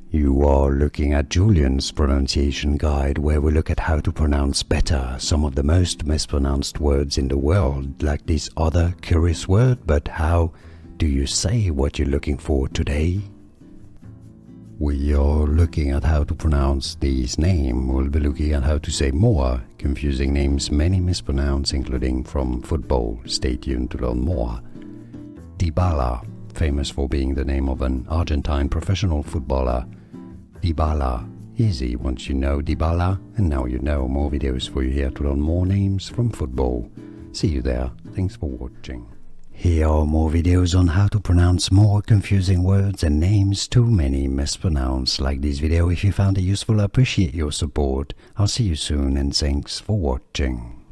You are looking at Julian's pronunciation guide, where we look at how to pronounce better some of the most mispronounced words in the world, like this other curious word. But how do you say what you're looking for today? We are looking at how to pronounce this name. We'll be looking at how to say more confusing names many mispronounce, including from football. Stay tuned to learn more. Dybala, famous for being the name of an Argentine professional footballer. Dybala, easy once you know Dybala, and now you know. More videos for you here to learn more names from football. See you there. Thanks for watching. Here are more videos on how to pronounce more confusing words and names too many mispronounced. Like this video if you found it useful. I appreciate your support. I'll see you soon and thanks for watching.